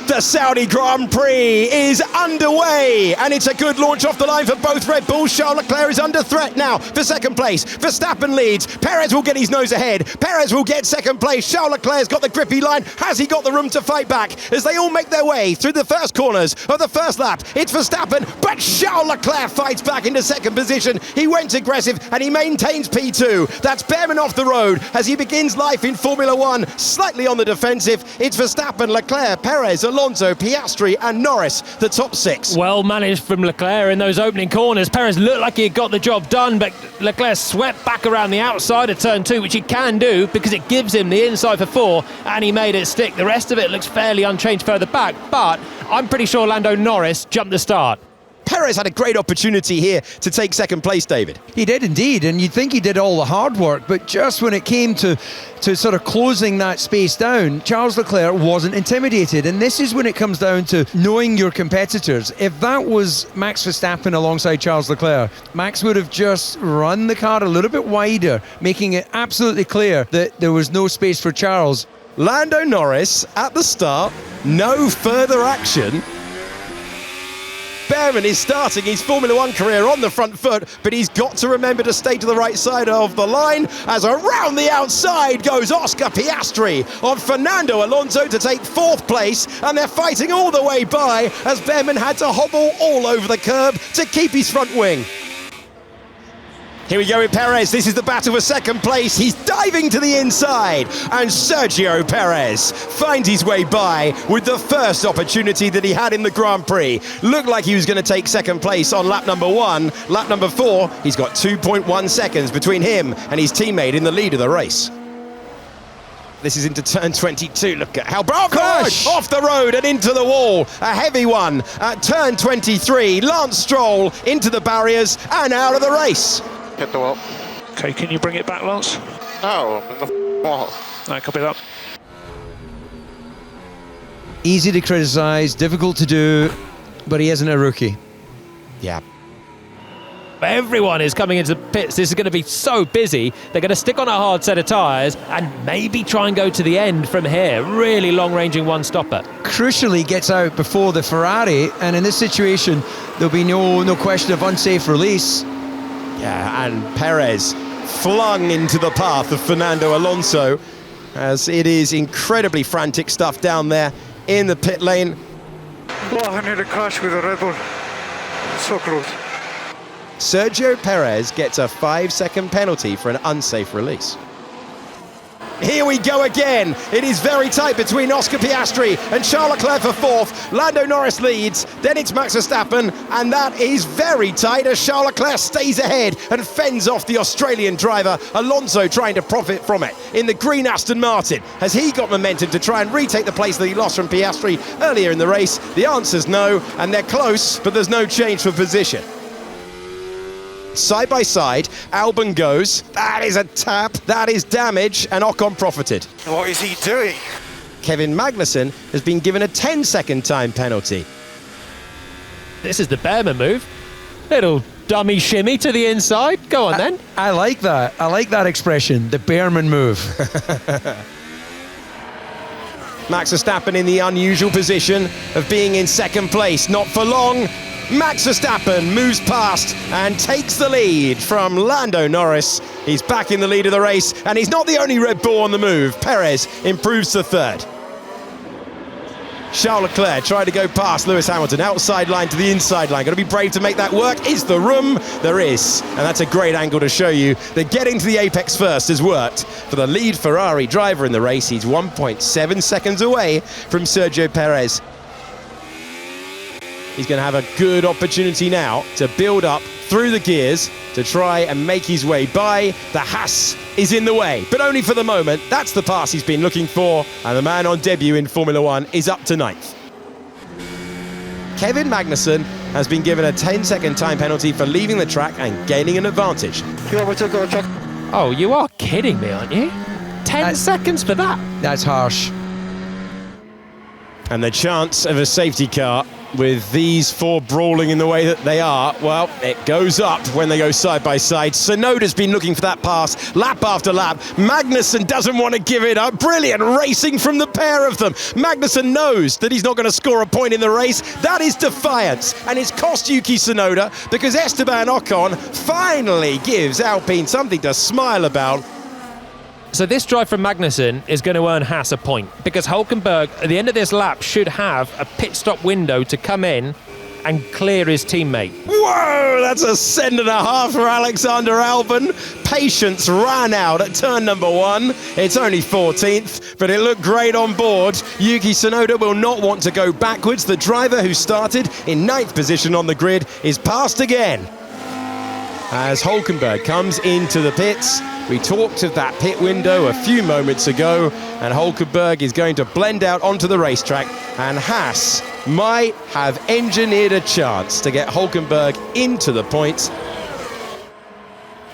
The Saudi Grand Prix is underway, and it's a good launch off the line for both Red Bulls. Charles Leclerc is under threat now for second place. Verstappen leads. Perez will get his nose ahead. Perez will get second place. Charles Leclerc's got the grippy line. Has he got the room to fight back as they all make their way through the first corners of the first lap? It's Verstappen, but Charles Leclerc fights back into second position. He went aggressive and he maintains P2. That's Bearman off the road as he begins life in Formula One, slightly on the defensive. It's Verstappen, Leclerc, Perez, Alonso, Piastri and Norris, the top six. Well managed from Leclerc in those opening corners. Perez looked like he had got the job done, but Leclerc swept back around the outside of turn 2, which he can do because it gives him the inside for 4, and he made it stick. The rest of it looks fairly unchanged further back, but I'm pretty sure Lando Norris jumped the start. Perez had a great opportunity here to take second place, David. He did indeed, and you'd think he did all the hard work, but just when it came to sort of closing that space down, Charles Leclerc wasn't intimidated, and this is when it comes down to knowing your competitors. If that was Max Verstappen alongside Charles Leclerc, Max would have just run the car a little bit wider, making it absolutely clear that there was no space for Charles. Lando Norris at the start, no further action. Bearman is starting his Formula One career on the front foot, but he's got to remember to stay to the right side of the line as around the outside goes Oscar Piastri on Fernando Alonso to take 4th place, and they're fighting all the way by as Bearman had to hobble all over the curb to keep his front wing. Here we go with Perez. This is the battle for second place. He's diving to the inside, and Sergio Perez finds his way by with the first opportunity that he had in the Grand Prix. Looked like he was going to take second place on lap number 1. Lap number 4, he's got 2.1 seconds between him and his teammate in the lead of the race. This is into turn 22. Look at how Gosh! Off the road and into the wall. A heavy one at turn 23. Lance Stroll into the barriers and out of the race. Hit the wall. Okay, can you bring it back, Lance? No, I'm in the wall. No, copy that. Easy to criticise, difficult to do, but he isn't a rookie. Yeah. Everyone is coming into the pits. This is going to be so busy. They're going to stick on a hard set of tyres and maybe try and go to the end from here. Really long-ranging one-stopper. Crucially gets out before the Ferrari, and in this situation there'll be no question of unsafe release. Yeah, and Perez flung into the path of Fernando Alonso as it is incredibly frantic stuff down there in the pit lane. Oh, I nearly crashed with a Red Bull. So close. Sergio Perez gets a 5-second penalty for an unsafe release. Here we go again. It is very tight between Oscar Piastri and Charles Leclerc for 4th. Lando Norris leads, then it's Max Verstappen, and that is very tight as Charles Leclerc stays ahead and fends off the Australian driver. Alonso trying to profit from it in the green Aston Martin. Has he got momentum to try and retake the place that he lost from Piastri earlier in the race? The answer's no, and they're close, but there's no change for position. Side by side, Albon goes. That is a tap, that is damage, and Ocon profited. What is he doing? Kevin Magnussen has been given a 10-second time penalty. This is the Bearman move. Little dummy shimmy to the inside. Go on then. I like that. I like that expression, the Bearman move. Max Verstappen in the unusual position of being in second place. Not for long. Max Verstappen moves past and takes the lead from Lando Norris. He's back in the lead of the race, and he's not the only Red Bull on the move. Perez improves to 3rd. Charles Leclerc tried to go past Lewis Hamilton, outside line to the inside line. Got to be brave to make that work. Is there room? There is, and that's a great angle to show you that getting to the apex first has worked. For the lead Ferrari driver in the race, he's 1.7 seconds away from Sergio Perez. He's going to have a good opportunity now to build up through the gears to try and make his way by. The Haas is in the way, but only for the moment. That's the pass he's been looking for, and the man on debut in Formula One is up to 9th. Kevin Magnussen has been given a 10-second time penalty for leaving the track and gaining an advantage. You want me to go check? Oh, you are kidding me, aren't you? 10 seconds for that. That's harsh. And the chance of a safety car With these four brawling in the way that they are, well, it goes up when they go side by side. Tsunoda's been looking for that pass lap after lap. Magnussen doesn't want to give it up. Brilliant racing from the pair of them. Magnussen knows that he's not going to score a point in the race. That is defiance, and it's cost Yuki Tsunoda because Esteban Ocon finally gives Alpine something to smile about. So this drive from Magnussen is going to earn Haas a point because Hülkenberg at the end of this lap should have a pit stop window to come in and clear his teammate. Whoa, that's a second and a half for Alexander Albon. Patience ran out at turn number 1. It's only 14th, but it looked great on board. Yuki Tsunoda will not want to go backwards. The driver who started in 9th position on the grid is passed again. As Hülkenberg comes into the pits, we talked of that pit window a few moments ago, and Hülkenberg is going to blend out onto the racetrack, and Haas might have engineered a chance to get Hülkenberg into the points.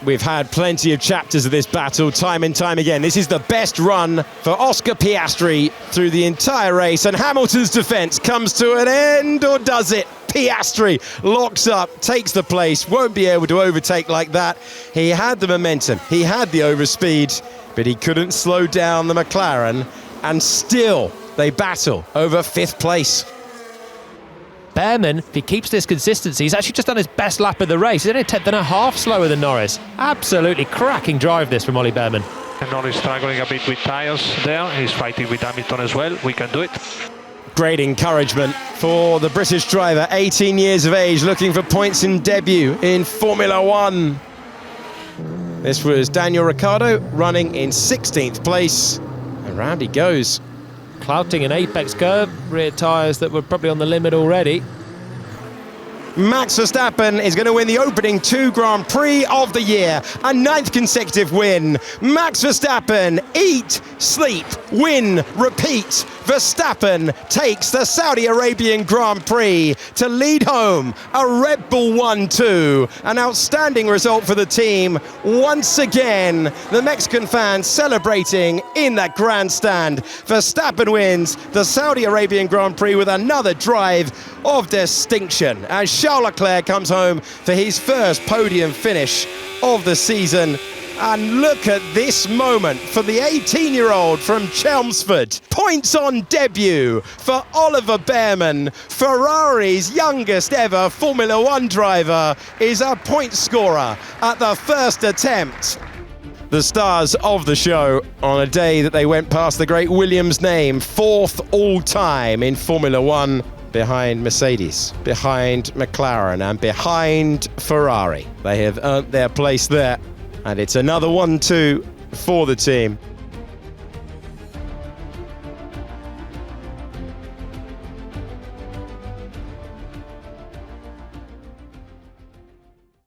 We've had plenty of chapters of this battle time and time again. This is the best run for Oscar Piastri through the entire race, and Hamilton's defence comes to an end, or does it? Piastri locks up, takes the place, won't be able to overtake like that. He had the momentum, he had the overspeed, but he couldn't slow down the McLaren, and still they battle over 5th place. Bearman, if he keeps this consistency, he's actually just done his best lap of the race. He's only a tenth and a half slower than Norris. Absolutely cracking drive this from Ollie Bearman. And Norris struggling a bit with tyres there. He's fighting with Hamilton as well. We can do it. Great encouragement for the British driver, 18 years of age, looking for points in debut in Formula One. This was Daniel Ricciardo running in 16th place, and round he goes. Clouting an apex curve, rear tyres that were probably on the limit already. Max Verstappen is going to win the opening 2 Grand Prix of the year, a 9th consecutive win. Max Verstappen, eat, sleep, win, repeat. Verstappen takes the Saudi Arabian Grand Prix to lead home a Red Bull 1-2. An outstanding result for the team. Once again, the Mexican fans celebrating in that grandstand. Verstappen wins the Saudi Arabian Grand Prix with another drive of distinction as Charles Leclerc comes home for his first podium finish of the season. And look at this moment for the 18-year-old from Chelmsford. Points on debut for Oliver Bearman. Ferrari's youngest ever Formula One driver is a point scorer at the first attempt. The stars of the show on a day that they went past the great Williams name, 4th all-time in Formula One, behind Mercedes, behind McLaren and behind Ferrari. They have earned their place there. And it's another 1-2 for the team.